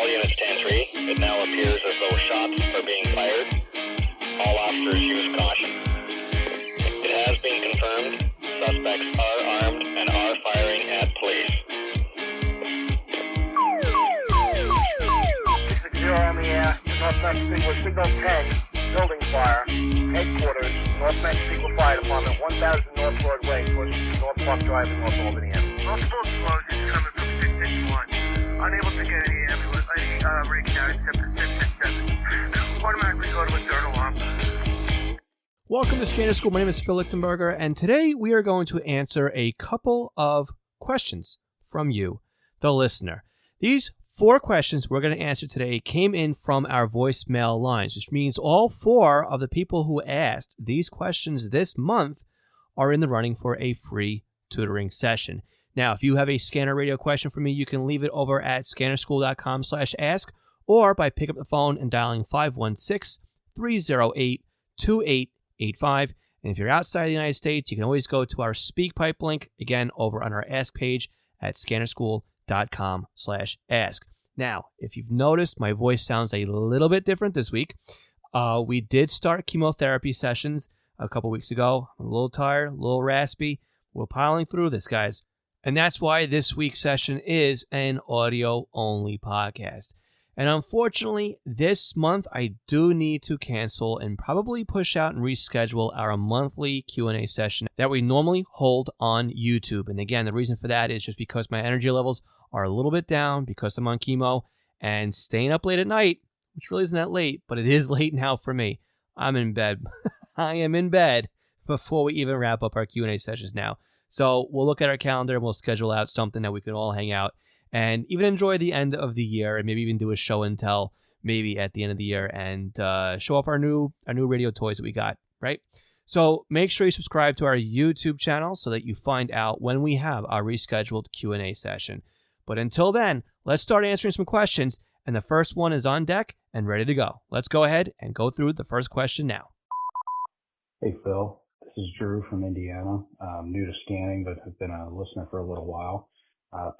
All units 10-3. It now appears as though shots are being fired. All officers use caution. It has been confirmed. Suspects are armed and are firing at police. 6-0 on the air. North Mexico, Signal 10, building fire. Headquarters, North Mexico Fire Department, 1000 North Broadway, towards North Park Drive in North Albany. Multiple explosions coming from 661. Unable to get any ambulance, any rig down except for 667. Automatically go to a dirt alarm. Welcome to Scanner School. My name is Phil Lichtenberger, and today we are going to answer a couple of questions from you, the listener. These 4 questions we're going to answer today came in from our voicemail lines, which means all 4 of the people who asked these questions this month are in the running for a free tutoring session. Now, if you have a Scanner Radio question for me, you can leave it over at scannerschool.com/ask or by picking up the phone and dialing 516-308-2885. And if you're outside the United States, you can always go to our SpeakPipe link, again, over on our Ask page at scannerschool.com/ask. Now, if you've noticed, my voice sounds a little bit different this week. We did start chemotherapy sessions a couple weeks ago. I'm a little tired, a little raspy. We're piling through this, guys. And that's why this week's session is an audio-only podcast. And unfortunately, this month, I do need to cancel and probably push out and reschedule our monthly Q&A session that we normally hold on YouTube. And again, the reason for that is just because my energy levels are a little bit down because I'm on chemo and staying up late at night, which really isn't that late, but it is late now for me. I'm in bed. I am in bed before we even wrap up our Q&A sessions now. So we'll look at our calendar and we'll schedule out something that we can all hang out and even enjoy the end of the year and maybe even do a show and tell maybe at the end of the year and show off our new radio toys that we got, right? So make sure you subscribe to our YouTube channel so that you find out when we have our rescheduled Q&A session. But until then, let's start answering some questions. And the first one is on deck and ready to go. Let's go ahead and go through the first question now. Hey, Phil. This is Drew from Indiana. I'm new to scanning, but have been a listener for a little while.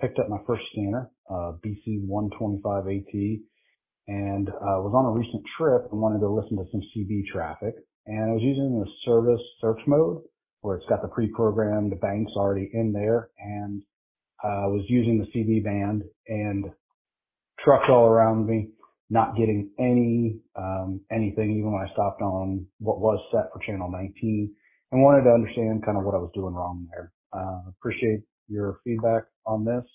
Picked up my first scanner, BC-125AT, and was on a recent trip and wanted to listen to some CB traffic. And I was using the service search mode, where it's got the pre-programmed banks already in there, and I was using the CB band and trucks all around me, not getting anything, even when I stopped on what was set for channel 19, and wanted to understand kind of what I was doing wrong there. Appreciate your feedback on this.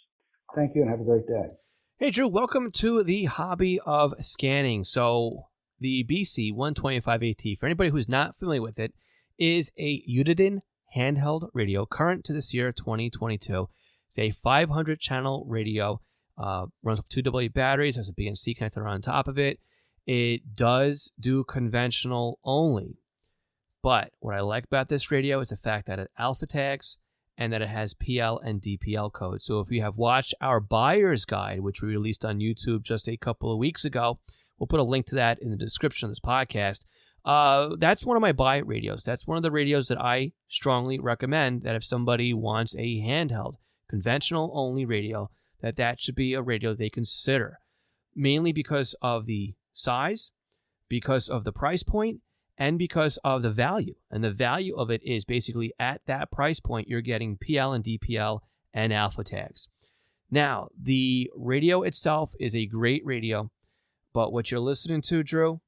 Thank you and have a great day. Hey, Drew, welcome to the hobby of scanning. So the BC-125AT, for anybody who's not familiar with it, is a Uniden handheld radio current to this year, 2022. It's a 500-channel radio, runs off 2 AA batteries, has a BNC connector on top of it. It does do conventional only. But what I like about this radio is the fact that it alpha tags and that it has PL and DPL codes. So if you have watched our buyer's guide, which we released on YouTube just a couple of weeks ago, we'll put a link to that in the description of this podcast. That's one of my buy radios. That's one of the radios that I strongly recommend that if somebody wants a handheld, conventional only radio, that should be a radio they consider. Mainly because of the size, because of the price point, and because of the value. And the value of it is basically at that price point, you're getting PL and DPL and alpha tags. Now, the radio itself is a great radio, but what you're listening to, Drew,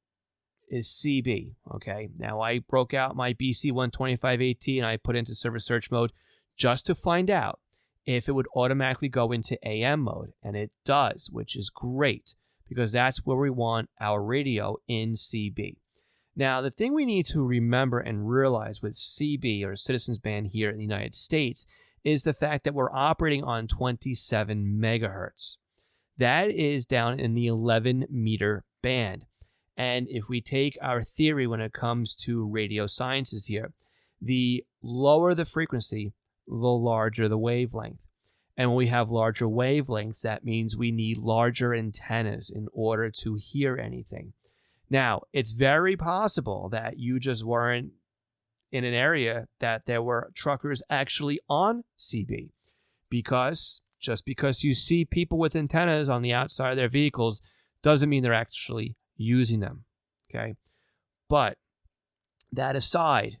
is CB, okay? Now, I broke out my BC-125AT and I put into service search mode just to find out if it would automatically go into AM mode, and it does, which is great because that's where we want our radio in CB. Now, the thing we need to remember and realize with CB, or Citizens Band here in the United States, is the fact that we're operating on 27 megahertz. That is down in the 11-meter band. And if we take our theory when it comes to radio sciences here, the lower the frequency, the larger the wavelength. And when we have larger wavelengths, that means we need larger antennas in order to hear anything. Now, it's very possible that you just weren't in an area that there were truckers actually on CB, because Just because you see people with antennas on the outside of their vehicles doesn't mean they're actually using them. Okay. But that aside,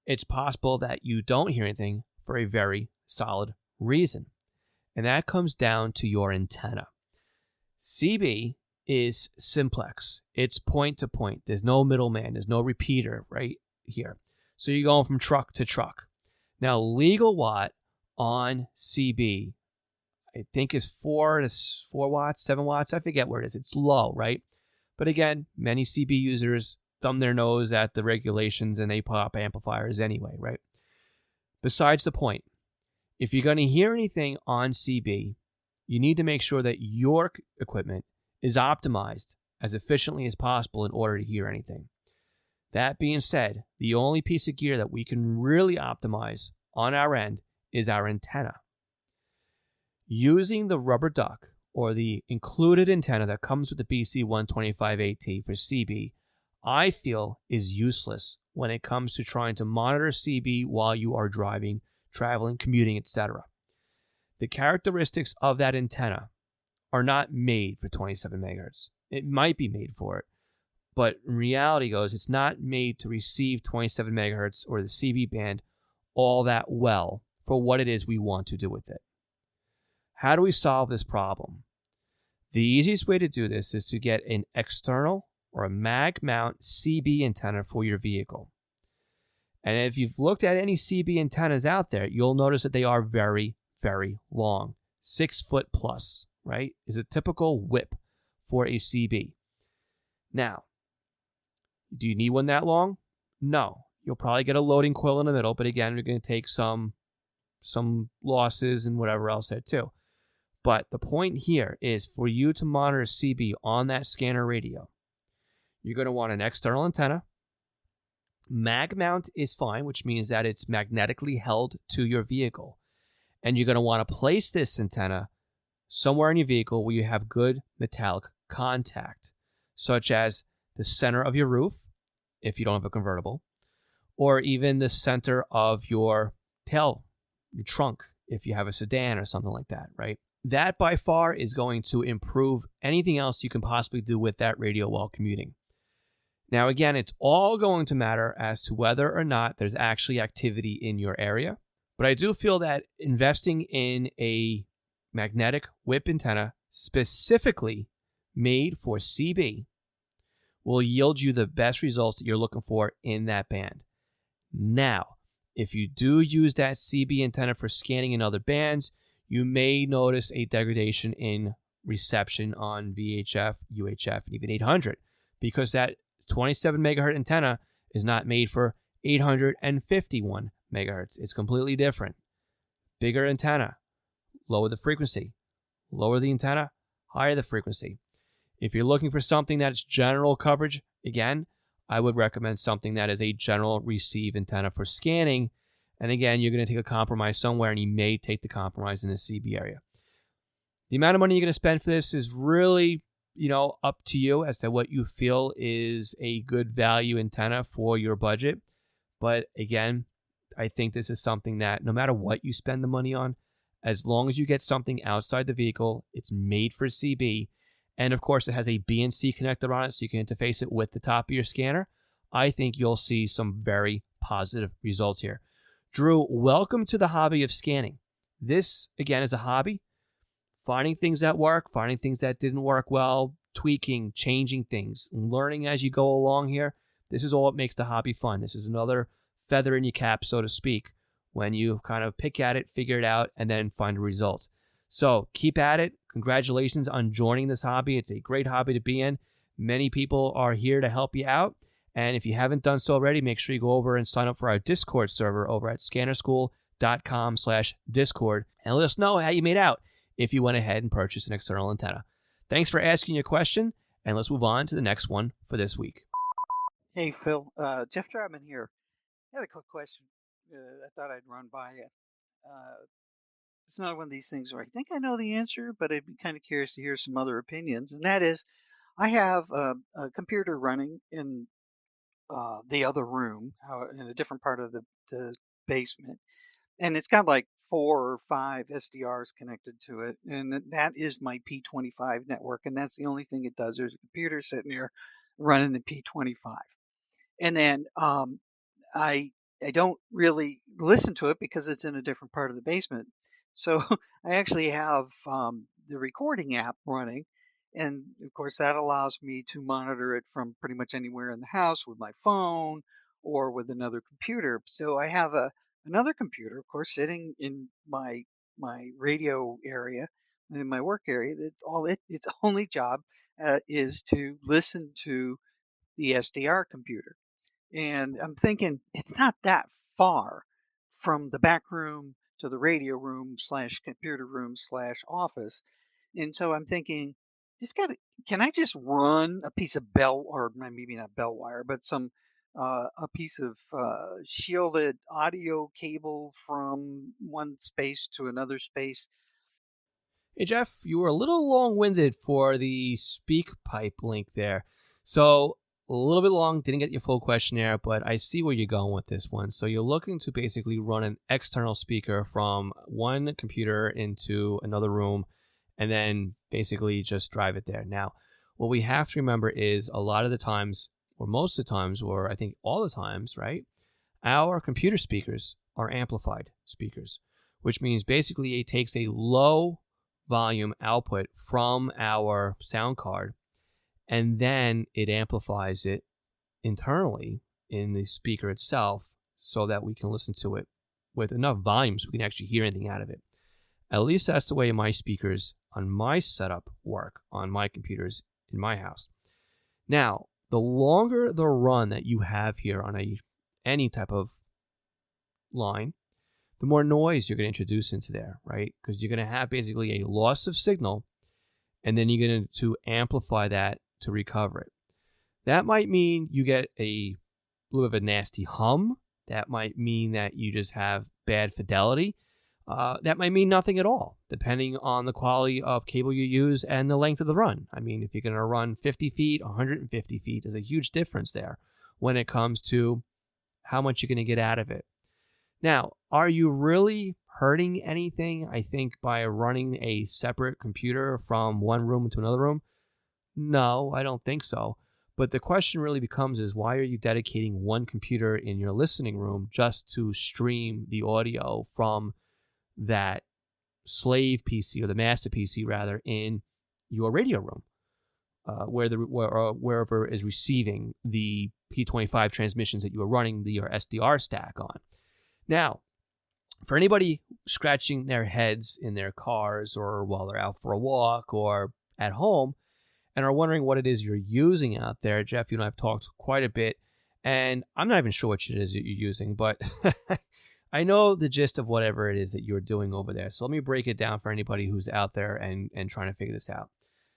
it's possible that you don't hear anything for a very solid reason. And that comes down to your antenna. CB is simplex. It's point to point. There's no middleman. There's no repeater right here. So you're going from truck to truck. Now, legal watt on CB, I think is 4 watts, 7 watts. I forget where it is. It's low, right? But again, many CB users thumb their nose at the regulations and they pop amplifiers anyway, right? Besides the point, if you're going to hear anything on CB, you need to make sure that your equipment is optimized as efficiently as possible in order to hear anything. That being said, the only piece of gear that we can really optimize on our end is our antenna. Using the rubber duck or the included antenna that comes with the BC125AT for CB, I feel is useless when it comes to trying to monitor CB while you are driving, traveling, commuting, etc. The characteristics of that antenna are not made for 27 megahertz. It might be made for it, but in reality goes, it's not made to receive 27 megahertz or the CB band all that well for what it is we want to do with it. How do we solve this problem? The easiest way to do this is to get an external or a mag mount CB antenna for your vehicle. And if you've looked at any CB antennas out there, you'll notice that they are very, very long. 6 foot plus, right? Is a typical whip for a CB. Now, do you need one that long? No. You'll probably get a loading coil in the middle, but again, you're going to take some losses and whatever else there too. But the point here is for you to monitor CB on that scanner radio, you're going to want an external antenna. Mag mount is fine, which means that it's magnetically held to your vehicle. And you're going to want to place this antenna somewhere in your vehicle where you have good metallic contact, such as the center of your roof, if you don't have a convertible, or even the center of your tail, your trunk, if you have a sedan or something like that, right? That by far is going to improve anything else you can possibly do with that radio while commuting. Now, again, it's all going to matter as to whether or not there's actually activity in your area. But I do feel that investing in a magnetic whip antenna specifically made for CB will yield you the best results that you're looking for in that band. Now, if you do use that CB antenna for scanning in other bands, you may notice a degradation in reception on VHF, UHF, and even 800, because that 27 megahertz antenna is not made for 851 megahertz. It's completely different. Bigger antenna, lower the frequency. Lower the antenna, higher the frequency. If you're looking for something that's general coverage, again, I would recommend something that is a general receive antenna for scanning. And again, you're going to take a compromise somewhere, and you may take the compromise in the CB area. The amount of money you're going to spend for this is really, up to you as to what you feel is a good value antenna for your budget. But again, I think this is something that no matter what you spend the money on, as long as you get something outside the vehicle, it's made for CB. And of course, it has a BNC connector on it, so you can interface it with the top of your scanner. I think you'll see some very positive results here. Drew, welcome to the hobby of scanning. This, again, is a hobby. Finding things that work, finding things that didn't work well, tweaking, changing things, learning as you go along here. This is all what makes the hobby fun. This is another feather in your cap, so to speak, when you kind of pick at it, figure it out, and then find the results. So keep at it. Congratulations on joining this hobby. It's a great hobby to be in. Many people are here to help you out. And if you haven't done so already, make sure you go over and sign up for our Discord server over at scannerschool.com/Discord and let us know how you made out if you went ahead and purchased an external antenna. Thanks for asking your question, and let's move on to the next one for this week. Hey, Phil. Jeff Drabman here. I had a quick question I thought I'd run by you. It's not one of these things where I think I know the answer, but I'd be kind of curious to hear some other opinions. And that is, I have a computer running in the other room, in a different part of the basement. And it's got like 4 or 5 SDRs connected to it, and that is my P25 network, and that's the only thing it does. There's a computer sitting there running the P25, and then I don't really listen to it because it's in a different part of the basement. So I actually have the recording app running, and of course that allows me to monitor it from pretty much anywhere in the house with my phone or with another computer. So I have another computer, of course, sitting in my radio area, in my work area. That its only job is to listen to the SDR computer. And I'm thinking it's not that far from the back room to the radio room slash computer room slash office. And so I'm thinking, just got to, can I just run a piece of bell, or maybe not bell wire, but a piece of shielded audio cable from one space to another space? Hey, Jeff, you were a little long-winded for the speak pipe link there. So a little bit long, didn't get your full question there, but I see where you're going with this one. So you're looking to basically run an external speaker from one computer into another room and then basically just drive it there. Now, what we have to remember is a lot of the times, or most of the times, or I think all the times, right, our computer speakers are amplified speakers, which means basically it takes a low volume output from our sound card, and then it amplifies it internally in the speaker itself so that we can listen to it with enough volume so we can actually hear anything out of it. At least that's the way my speakers on my setup work on my computers in my house. Now, the longer the run that you have here on any type of line, the more noise you're going to introduce into there, right? Because you're going to have basically a loss of signal, and then you're going to amplify that to recover it. That might mean you get a little bit of a nasty hum. That might mean that you just have bad fidelity. That might mean nothing at all, depending on the quality of cable you use and the length of the run. I mean, if you're going to run 50 feet, 150 feet, there's a huge difference there when it comes to how much you're going to get out of it. Now, are you really hurting anything, I think, by running a separate computer from one room to another room? No, I don't think so. But the question really becomes is, why are you dedicating one computer in your listening room just to stream the audio from that slave PC, or the master PC rather, in your radio room, wherever is receiving the P25 transmissions that you are running your SDR stack on? Now, for anybody scratching their heads in their cars or while they're out for a walk or at home and are wondering what it is you're using out there, Jeff, you and I have talked quite a bit, and I'm not even sure what it is that you're using, but I know the gist of whatever it is that you're doing over there. So let me break it down for anybody who's out there and trying to figure this out.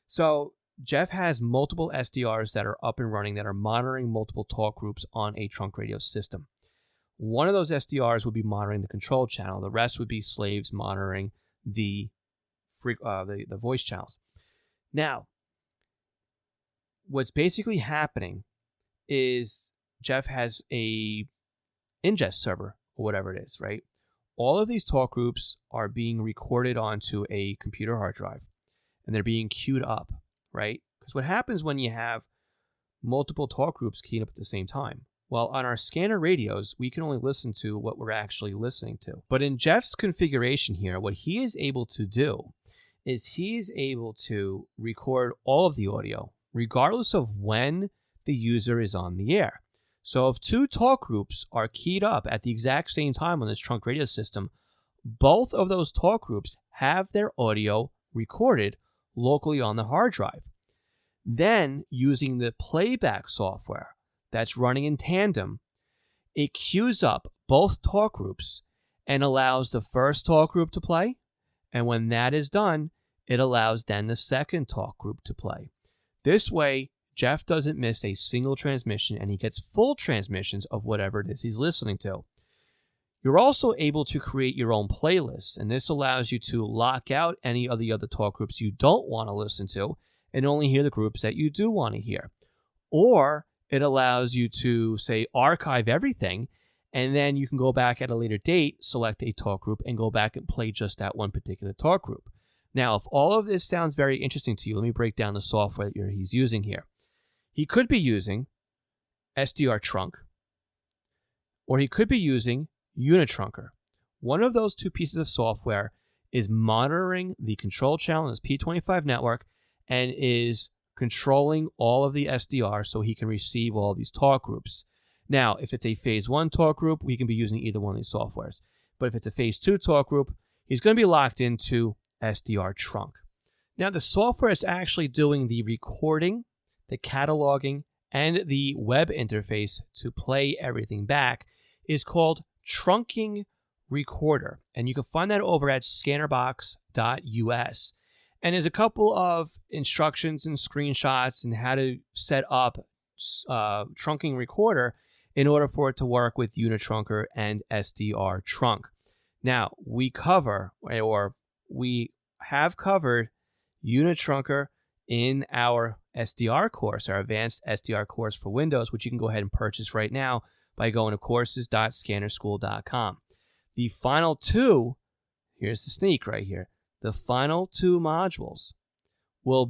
So Jeff has multiple SDRs that are up and running that are monitoring multiple talk groups on a trunk radio system. One of those SDRs would be monitoring the control channel. The rest would be slaves monitoring the voice channels. Now, what's basically happening is Jeff has a ingest server, or whatever it is, right? All of these talk groups are being recorded onto a computer hard drive, and they're being queued up, right? Because what happens when you have multiple talk groups queued up at the same time? Well, on our scanner radios, we can only listen to what we're actually listening to. But in Jeff's configuration here, what he is able to do is he's able to record all of the audio, regardless of when the user is on the air. So if two talk groups are keyed up at the exact same time on this trunk radio system, both of those talk groups have their audio recorded locally on the hard drive. Then, using the playback software that's running in tandem, it queues up both talk groups and allows the first talk group to play. And when that is done, it allows then the second talk group to play. This way, Jeff doesn't miss a single transmission, and he gets full transmissions of whatever it is he's listening to. You're also able to create your own playlists, and this allows you to lock out any of the other talk groups you don't want to listen to and only hear the groups that you do want to hear. Or it allows you to, say, archive everything And then you can go back at a later date, select a talk group, and go back and play just that one particular talk group. Now, if all of this sounds very interesting to you, let me break down the software that he's using here. He could be using SDR Trunk, or he could be using Unitrunker. One of those two pieces of software is monitoring the control channel in his P25 network and is controlling all of the SDR so he can receive all these talk groups. Now, if it's a phase 1 talk group, we can be using either one of these softwares. But if it's a phase 2 talk group, he's going to be locked into SDR Trunk. Now, the software is actually doing the recording, the cataloging, and the web interface to play everything back is called Trunking Recorder. And you can find that over at scannerbox.us. And there's a couple of instructions and screenshots and how to set up Trunking Recorder in order for it to work with Unitrunker and SDR Trunk. Now, we have covered Unitrunker in our SDR course, our advanced SDR course for Windows, which you can go ahead and purchase right now by going to courses.scannerschool.com. The final two, here's the sneak right here, the final two modules will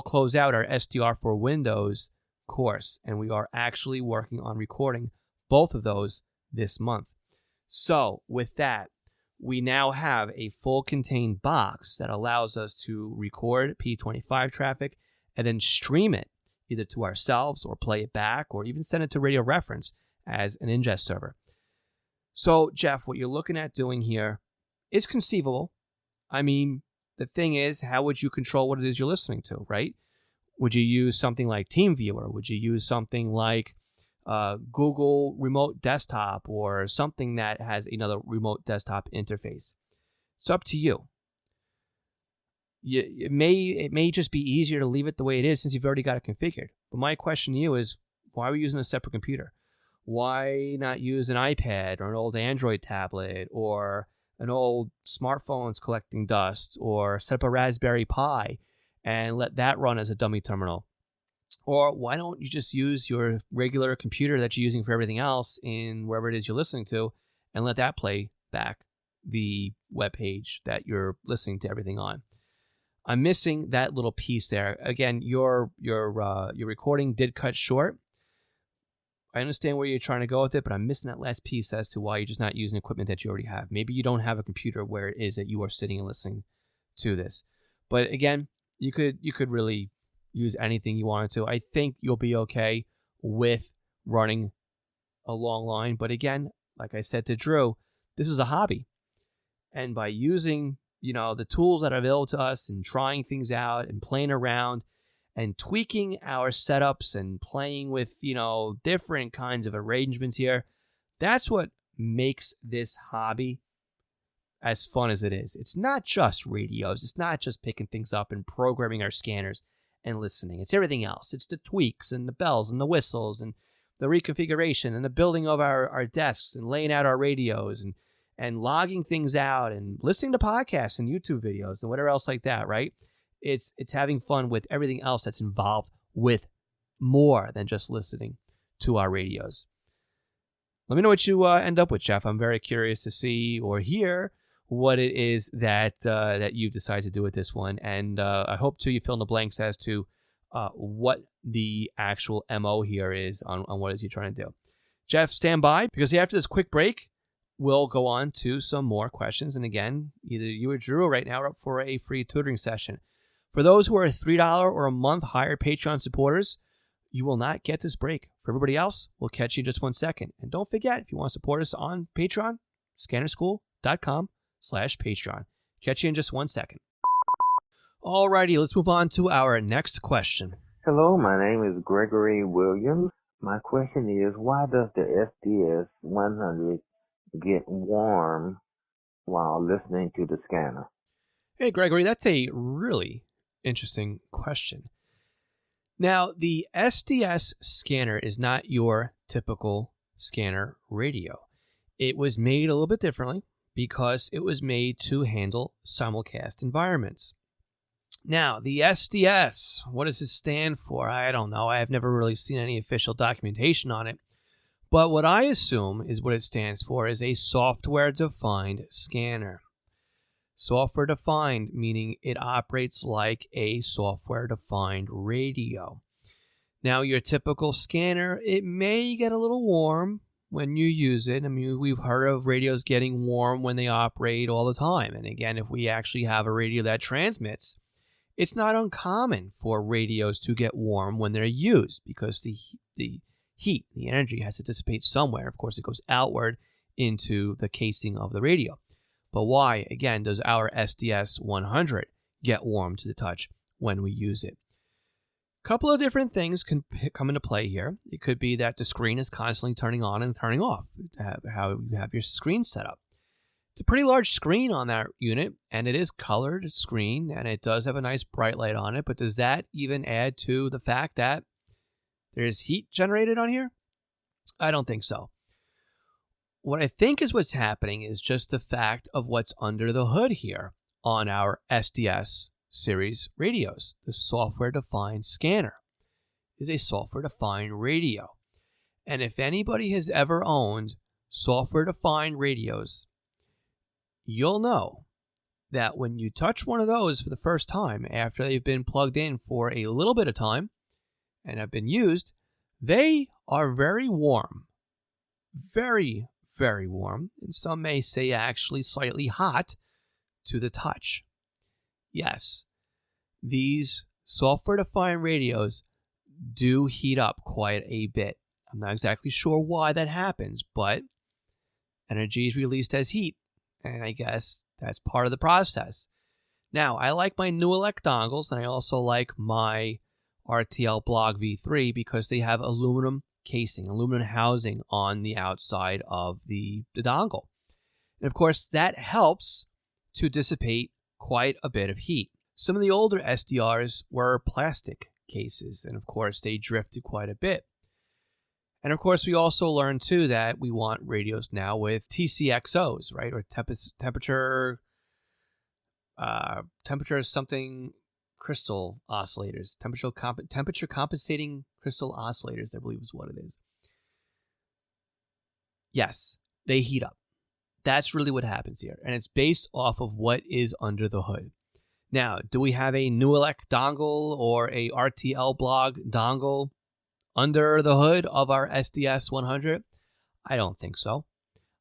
close out our SDR for Windows course, and we are actually working on recording both of those this month. So with that, we now have a full contained box that allows us to record P25 traffic and then stream it either to ourselves or play it back or even send it to Radio Reference as an ingest server. So, Jeff, what you're looking at doing here is conceivable. I mean, the thing is, how would you control what it is you're listening to, right? Would you use something like TeamViewer? Would you use something like Google Remote Desktop or something that has another remote desktop interface? It's up to you. It may just be easier to leave it the way it is since you've already got it configured. But my question to you is, why are we using a separate computer? Why not use an iPad or an old Android tablet or an old smartphone's collecting dust, or set up a Raspberry Pi and let that run as a dummy terminal? Or why don't you just use your regular computer that you're using for everything else in wherever it is you're listening to and let that play back the web page that you're listening to everything on? I'm missing that little piece there. Again, your recording did cut short. I understand where you're trying to go with it, but I'm missing that last piece as to why you're just not using equipment that you already have. Maybe you don't have a computer where it is that you are sitting and listening to this. But again, you could really use anything you wanted to. I think you'll be okay with running a long line. But again, like I said to Drew, this is a hobby. And by using, the tools that are available to us and trying things out and playing around and tweaking our setups and playing with, different kinds of arrangements here, that's what makes this hobby as fun as it is. It's not just radios. It's not just picking things up and programming our scanners and listening. It's everything else. It's the tweaks and the bells and the whistles and the reconfiguration and the building of our desks and laying out our radios and logging things out and listening to podcasts and YouTube videos and whatever else like that, right? It's having fun with everything else that's involved with more than just listening to our radios. Let me know what you end up with, Jeff. I'm very curious to see or hear what it is that you decide to do with this one. And I hope, too, you fill in the blanks as to what the actual MO here is on what it is you're trying to do. Jeff, stand by, because after this quick break, we'll go on to some more questions. And again, either you or Drew right now are up for a free tutoring session. For those who are $3 or a month higher Patreon supporters, you will not get this break. For everybody else, we'll catch you in just 1 second. And don't forget, if you want to support us on Patreon, scannerschool.com/Patreon. Catch you in just 1 second. Alrighty, let's move on to our next question. Hello, my name is Gregory Williams. My question is, why does the SDS 100 get warm while listening to the scanner? Hey, Gregory, that's a really interesting question. Now, the SDS scanner is not your typical scanner radio. It was made a little bit differently because it was made to handle simulcast environments. Now, the SDS, what does it stand for? I don't know. I have never really seen any official documentation on it. But what I assume is what it stands for is a software-defined scanner. Software-defined, meaning it operates like a software-defined radio. Now, your typical scanner, it may get a little warm when you use it. I mean, we've heard of radios getting warm when they operate all the time. And again, if we actually have a radio that transmits, it's not uncommon for radios to get warm when they're used because the heat, the energy has to dissipate somewhere. Of course, it goes outward into the casing of the radio. But why, again, does our SDS 100 get warm to the touch when we use it? A couple of different things can come into play here. It could be that the screen is constantly turning on and turning off, how you have your screen set up. It's a pretty large screen on that unit, and it is colored screen, and it does have a nice bright light on it, but does that even add to the fact that there's heat generated on here? I don't think so. What I think is what's happening is just the fact of what's under the hood here on our SDS series radios. The software-defined scanner is a software-defined radio. And if anybody has ever owned software-defined radios, you'll know that when you touch one of those for the first time after they've been plugged in for a little bit of time and have been used, they are very warm. Very, very warm. And some may say actually slightly hot to the touch. Yes, these software-defined radios do heat up quite a bit. I'm not exactly sure why that happens, but energy is released as heat, and I guess that's part of the process. Now, I like my New Elect dongles, and I also like my RTL Blog V3 because they have aluminum casing, aluminum housing on the outside of the dongle. And of course, that helps to dissipate quite a bit of heat. Some of the older SDRs were plastic cases, and of course, they drifted quite a bit. And of course, we also learned too that we want radios now with TCXOs, right, or temperature something crystal oscillators, temperature compensating crystal oscillators, I believe is what it is. Yes, they heat up. That's really what happens here, and it's based off of what is under the hood. Now, do we have a New Elect dongle or a RTL Blog dongle under the hood of our SDS 100? I don't think so.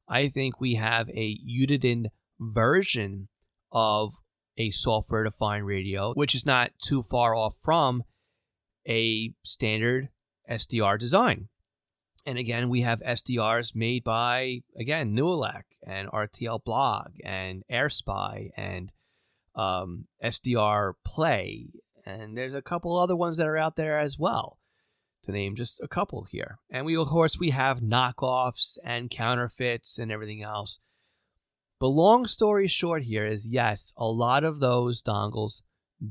I think we have a UDID version of a software-defined radio, which is not too far off from a standard SDR design. And again, we have SDRs made by, again, New Elect and RTL Blog and AirSpy and SDR Play. And there's a couple other ones that are out there as well, to name just a couple here. And we, of course, we have knockoffs and counterfeits and everything else. But long story short here is, yes, a lot of those dongles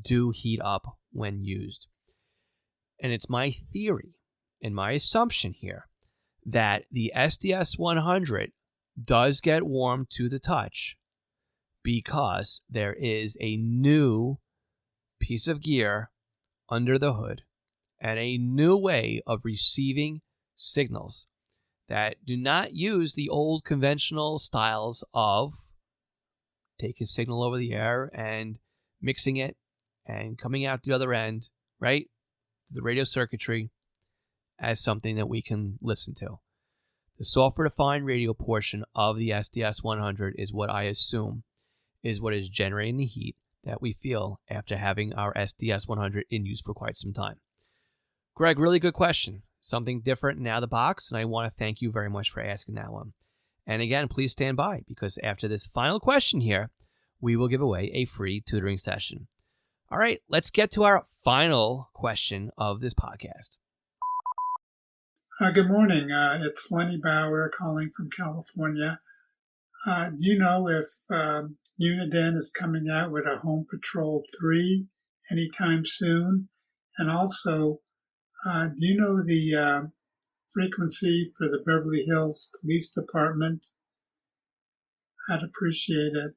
do heat up when used. And it's my theory and my assumption here that the SDS 100 does get warm to the touch because there is a new piece of gear under the hood and a new way of receiving signals that do not use the old conventional styles of taking a signal over the air and mixing it and coming out the other end, right, the radio circuitry, as something that we can listen to. The software-defined radio portion of the SDS 100 is what I assume is what is generating the heat that we feel after having our SDS 100 in use for quite some time. Greg, really good question. Something different and out of the box, and I want to thank you very much for asking that one. And again, please stand by, because after this final question here, we will give away a free tutoring session. All right, let's get to our final question of this podcast. Good morning. It's Lenny Bauer calling from California. Do you know if Uniden is coming out with a Home Patrol 3 anytime soon? And also, do you know the frequency for the Beverly Hills Police Department? I'd appreciate it.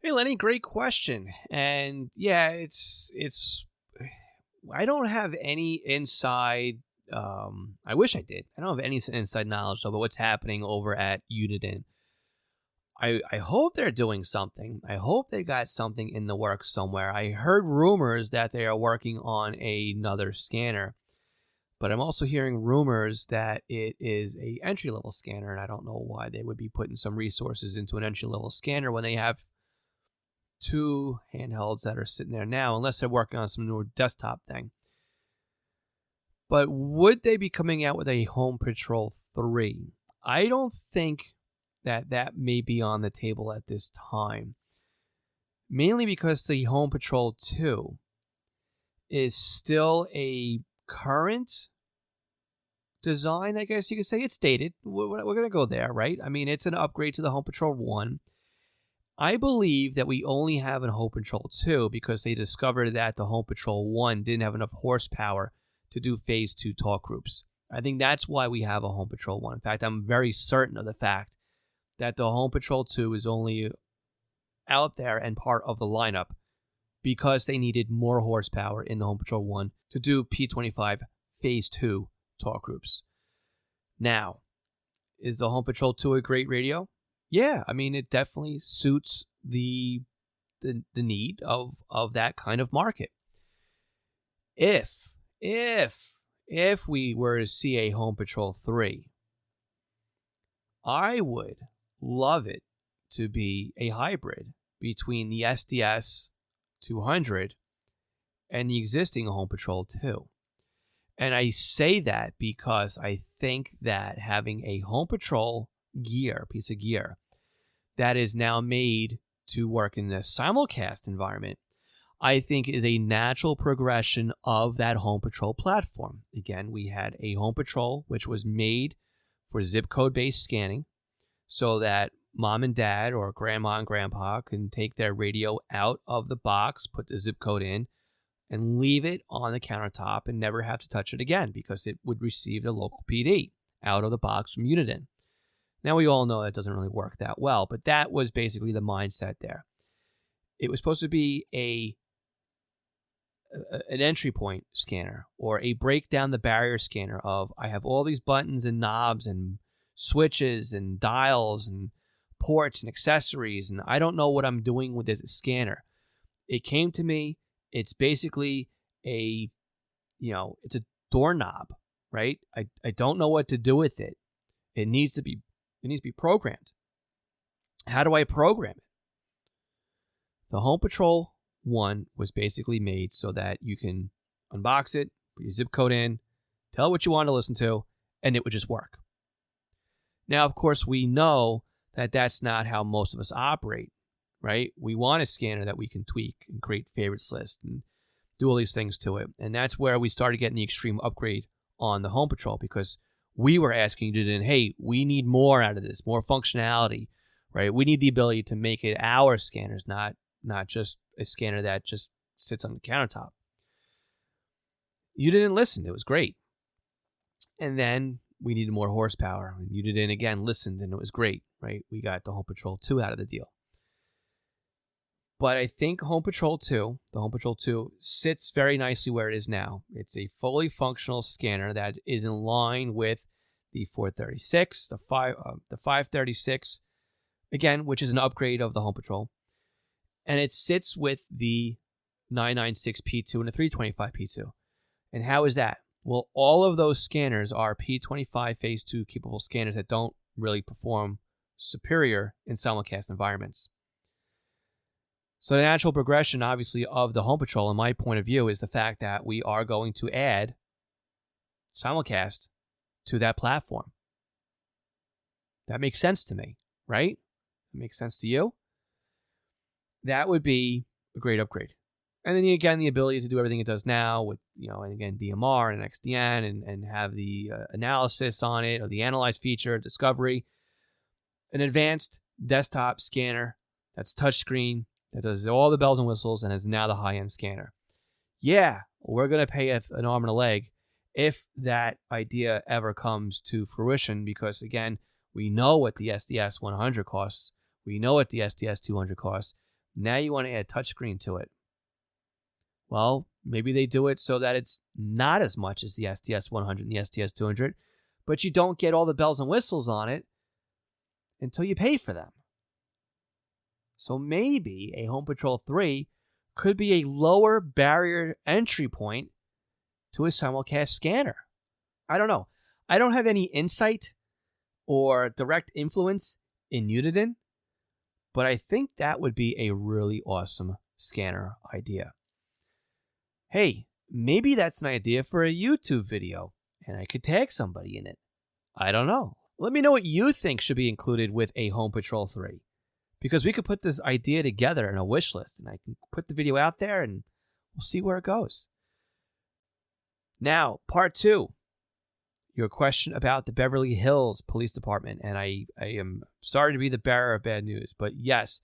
Hey, Lenny, great question. And yeah, it's I don't have any inside I wish I did. I don't have any inside knowledge about what's happening over at Uniden. I hope they're doing something. I hope they got something in the works somewhere. I heard rumors that they are working on another scanner, but I'm also hearing rumors that it is a entry-level scanner, and I don't know why they would be putting some resources into an entry-level scanner when they have 2 handhelds that are sitting there now, unless they're working on some new desktop thing. But would they be coming out with a Home Patrol 3? I don't think that may be on the table at this time. Mainly because the Home Patrol 2 is still a current design, I guess you could say. It's dated. We're going to go there, right? I mean, it's an upgrade to the Home Patrol 1. I believe that we only have a Home Patrol 2 because they discovered that the Home Patrol 1 didn't have enough horsepower to do Phase 2 talk groups. I think that's why we have a Home Patrol 1. In fact, I'm very certain of the fact that the Home Patrol 2 is only out there and part of the lineup because they needed more horsepower in the Home Patrol 1 to do P25 Phase 2 talk groups. Now, is the Home Patrol 2 a great radio? Yeah, I mean, it definitely suits the need of that kind of market. If we were to see a Home Patrol 3, I would love it to be a hybrid between the SDS 200 and the existing Home Patrol 2. And I say that because I think that having a Home Patrol piece of gear, that is now made to work in a simulcast environment, I think is a natural progression of that Home Patrol platform. Again, we had a Home Patrol which was made for zip code-based scanning so that mom and dad or grandma and grandpa can take their radio out of the box, put the zip code in, and leave it on the countertop and never have to touch it again because it would receive the local PD out of the box from Uniden. Now, we all know that doesn't really work that well, but that was basically the mindset there. It was supposed to be an entry point scanner or a break down the barrier scanner of I have all these buttons and knobs and switches and dials and ports and accessories, and I don't know what I'm doing with this scanner. It came to me, it's basically it's a doorknob, right? I don't know what to do with it. It needs to be programmed. How do I program it? The Home Patrol 1 was basically made so that you can unbox it, put your zip code in, tell it what you want to listen to, and it would just work. Now, of course, we know that that's not how most of us operate, right? We want a scanner that we can tweak and create favorites list and do all these things to it. And that's where we started getting the extreme upgrade on the Home Patrol because we were asking you to, hey, we need more out of this, more functionality, right? We need the ability to make it our scanners, not just a scanner that just sits on the countertop. You didn't listen. It was great. And then we needed more horsepower. And Uniden, again, listened, and it was great, right? We got the Home Patrol 2 out of the deal. But I think the Home Patrol 2 sits very nicely where it is now. It's a fully functional scanner that is in line with the 436, the 536, again, which is an upgrade of the Home Patrol. And it sits with the 996P2 and the 325P2. And how is that? Well, all of those scanners are P25 Phase 2 capable scanners that don't really perform superior in simulcast environments. So the natural progression, obviously, of the Home Patrol, in my point of view, is the fact that we are going to add simulcast to that platform. That makes sense to me, right? It makes sense to you? That would be a great upgrade. And then, again, the ability to do everything it does now with, and again, DMR and XDN and have the analysis on it, or the analyze feature, discovery. An advanced desktop scanner that's touchscreen, that does all the bells and whistles, and is now the high-end scanner. Yeah, we're going to pay an arm and a leg if that idea ever comes to fruition, because, again, we know what the SDS 100 costs. We know what the SDS 200 costs. Now you want to add touchscreen to it. Well, maybe they do it so that it's not as much as the STS-100 and the STS-200, but you don't get all the bells and whistles on it until you pay for them. So maybe a Home Patrol 3 could be a lower barrier entry point to a simulcast scanner. I don't know. I don't have any insight or direct influence in Uniden, but I think that would be a really awesome scanner idea. Hey, maybe that's an idea for a YouTube video, and I could tag somebody in it. I don't know. Let me know what you think should be included with a Home Patrol 3, because we could put this idea together in a wish list, and I can put the video out there, and we'll see where it goes. Now, part 2. Your question about the Beverly Hills Police Department, and I am sorry to be the bearer of bad news, but yes,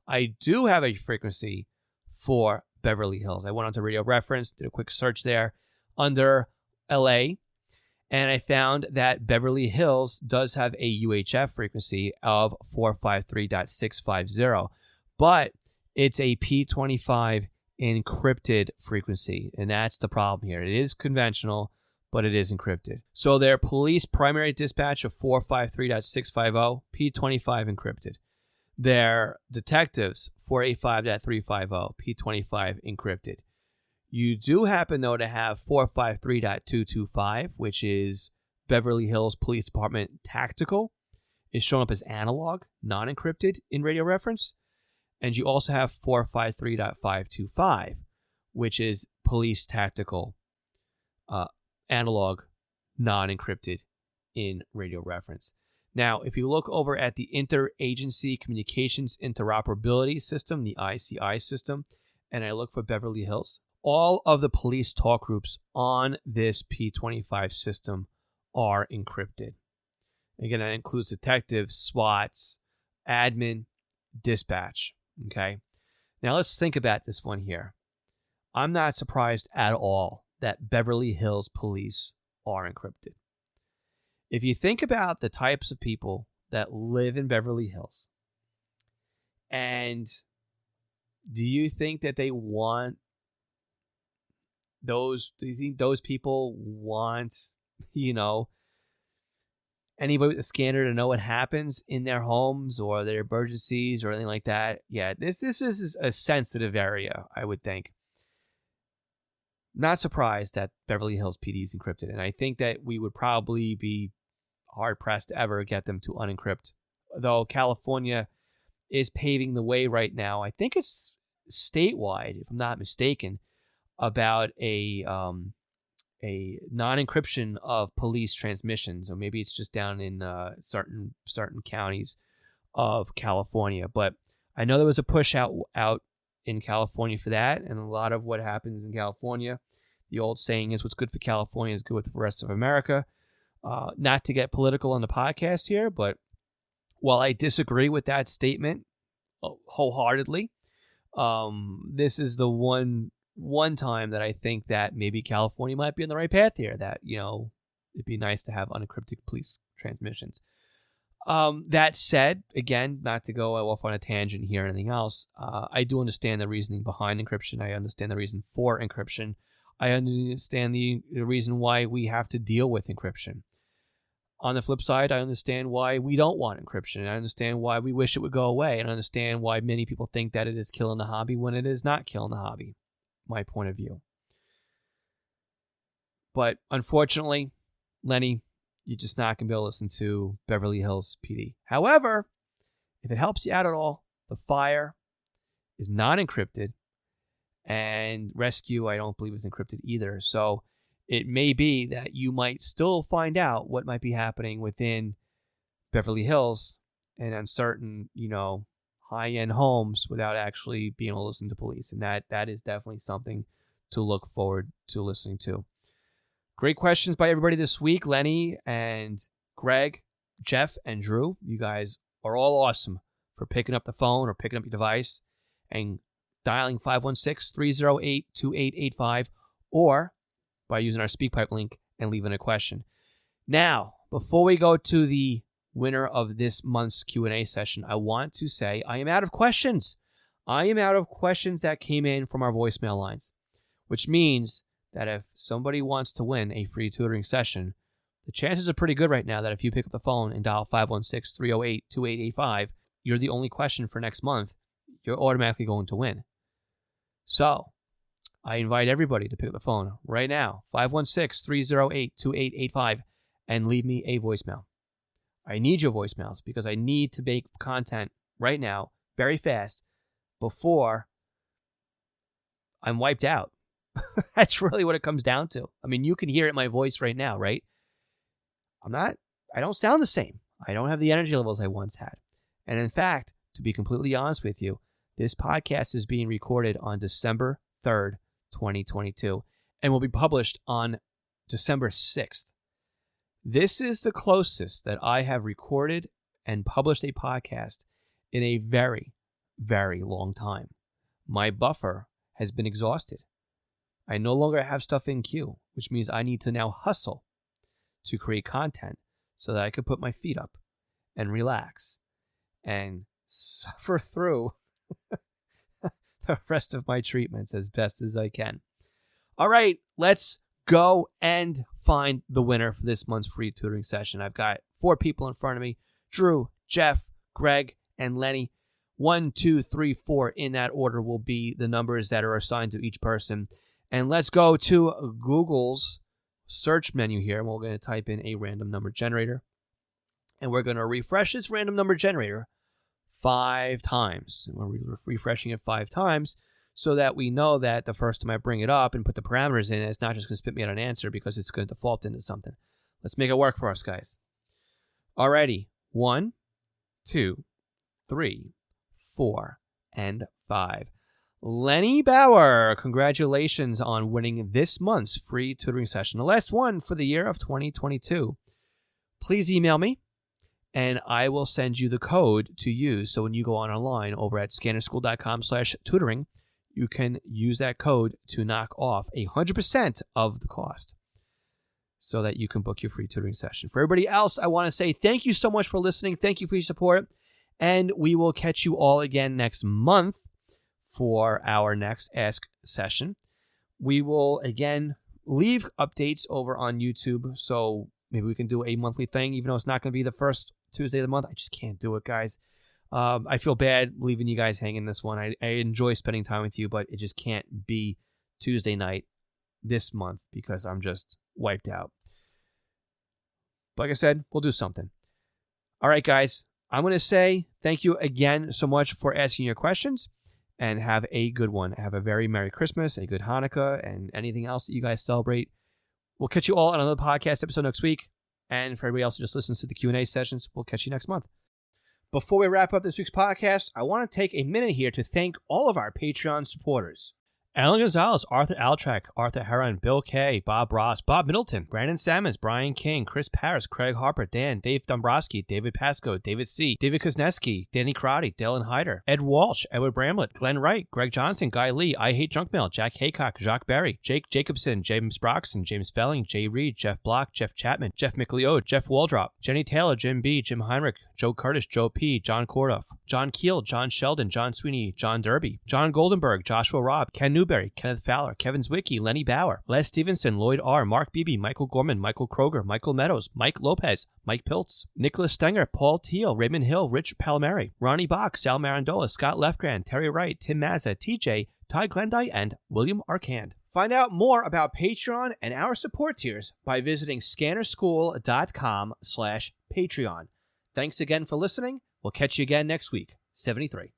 I do have a frequency for Beverly Hills. I went onto Radio Reference, did a quick search there under LA, and I found that Beverly Hills does have a UHF frequency of 453.650, but it's a P25 encrypted frequency, and that's the problem here. It is conventional, but it is encrypted. So their police primary dispatch of 453.650, P25 encrypted. Their detectives, 485.350, P25 encrypted. You do happen, though, to have 453.225, which is Beverly Hills Police Department Tactical. It's shown up as analog, non-encrypted in Radio Reference. And you also have 453.525, which is Police Tactical analog, non-encrypted in Radio Reference. Now, if you look over at the Interagency Communications Interoperability System, the ICI system, and I look for Beverly Hills, all of the police talk groups on this P25 system are encrypted. Again, that includes detectives, SWATs, admin, dispatch. Okay? Now, let's think about this one here. I'm not surprised at all that Beverly Hills police are encrypted. If you think about the types of people that live in Beverly Hills, and do you think that they want those, do you think those people want, anybody with a scanner to know what happens in their homes or their emergencies or anything like that? Yeah, this is a sensitive area, I would think. Not surprised that Beverly Hills PD is encrypted, and I think that we would probably be hard-pressed to ever get them to unencrypt, though California is paving the way right now. I think it's statewide, if I'm not mistaken, about a non-encryption of police transmissions, or maybe it's just down in certain counties of California. But I know there was a push out in California for that, and a lot of what happens in California, the old saying is, what's good for California is good for the rest of America. Not to get political on the podcast here, but while I disagree with that statement wholeheartedly, this is the one time that I think that maybe California might be on the right path here, that, it'd be nice to have unencrypted police transmissions. That said, again, not to go off on a tangent here or anything else, I do understand the reasoning behind encryption. I understand the reason for encryption. I understand the reason why we have to deal with encryption. On the flip side, I understand why we don't want encryption. I understand why we wish it would go away. And I understand why many people think that it is killing the hobby when it is not killing the hobby. My point of view. But unfortunately, Lenny, you're just not going to be able to listen to Beverly Hills PD. However, if it helps you out at all, the fire is not encrypted, and rescue, I don't believe, is encrypted either. So it may be that you might still find out what might be happening within Beverly Hills and on certain, high-end homes without actually being able to listen to police. And that is definitely something to look forward to listening to. Great questions by everybody this week. Lenny and Greg, Jeff, and Drew. You guys are all awesome for picking up the phone or picking up your device and dialing 516-308-2885 or by using our SpeakPipe link and leaving a question. Now, before we go to the winner of this month's Q&A session, I want to say I am out of questions. I am out of questions that came in from our voicemail lines. which means that if somebody wants to win a free tutoring session, the chances are pretty good right now that if you pick up the phone and dial 516-308-2885, you're the only question for next month, you're automatically going to win. So, I invite everybody to pick up the phone right now, 516-308-2885, and leave me a voicemail. I need your voicemails because I need to make content right now, very fast, before I'm wiped out. That's really what it comes down to. I mean, you can hear it in my voice right now, right? I don't sound the same. I don't have the energy levels I once had. And in fact, to be completely honest with you, this podcast is being recorded on December 3rd, 2022, and will be published on December 6th. This is the closest that I have recorded and published a podcast in a very, very long time. My buffer has been exhausted. I no longer have stuff in queue, which means I need to now hustle to create content so that I could put my feet up and relax and suffer through the rest of my treatments as best as I can. All right, let's go and find the winner for this month's free tutoring session. I've got 4 people in front of me: Drew, Jeff, Greg, and Lenny. 1, 2, 3, 4 in that order will be the numbers that are assigned to each person. And let's go to Google's search menu here, and we're going to type in a random number generator. And we're going to refresh this random number generator 5 times. And we're refreshing it 5 times so that we know that the first time I bring it up and put the parameters in, it's not just going to spit me out an answer because it's going to default into something. Let's make it work for us, guys. Alrighty. 1, 2, 3, 4, and 5. Lenny Bauer, congratulations on winning this month's free tutoring session, the last one for the year of 2022. Please email me, and I will send you the code to use. So when you go online over at scannerschool.com/tutoring, you can use that code to knock off 100% of the cost so that you can book your free tutoring session. For everybody else, I want to say thank you so much for listening. Thank you for your support. And we will catch you all again next month for our next Ask session. We will, again, leave updates over on YouTube, so maybe we can do a monthly thing, even though it's not going to be the first Tuesday of the month. I just can't do it, guys. I feel bad leaving you guys hanging this one. I enjoy spending time with you, but it just can't be Tuesday night this month because I'm just wiped out. But like I said, we'll do something. All right, guys. I'm going to say thank you again so much for asking your questions, and have a good one. Have a very Merry Christmas, a good Hanukkah, and anything else that you guys celebrate. We'll catch you all on another podcast episode next week. And for everybody else who just listens to the Q&A sessions, we'll catch you next month. Before we wrap up this week's podcast, I want to take a minute here to thank all of our Patreon supporters. Alan Gonzalez, Arthur Altrek, Arthur Heron, Bill Kay, Bob Ross, Bob Middleton, Brandon Sammons, Brian King, Chris Paris, Craig Harper, Dan, Dave Dombrowski, David Pasco, David C., David Kuzneski, Danny Crotty, Dylan Hyder, Ed Walsh, Edward Bramlett, Glenn Wright, Greg Johnson, Guy Lee, I Hate Junk Mail, Jack Haycock, Jacques Berry, Jake Jacobson, James Broxson, James Felling, Jay Reed, Jeff Block, Jeff Chapman, Jeff McLeod, Jeff Waldrop, Jenny Taylor, Jim B., Jim Heinrich, Joe Curtis, Joe P., John Kordoff, John Keel, John Sheldon, John Sweeney, John Derby, John Goldenberg, Joshua Robb, Ken Newberry, Kenneth Fowler, Kevin Zwicky, Lenny Bauer, Les Stevenson, Lloyd R., Mark Beebe, Michael Gorman, Michael Kroger, Michael Meadows, Mike Lopez, Mike Piltz, Nicholas Stenger, Paul Teal, Raymond Hill, Rich Palmieri, Ronnie Bach, Sal Marandola, Scott Lefgren, Terry Wright, Tim Mazza, TJ, Ty Glendy, and William Arcand. Find out more about Patreon and our support tiers by visiting scannerschool.com/Patreon. Thanks again for listening. We'll catch you again next week. 73.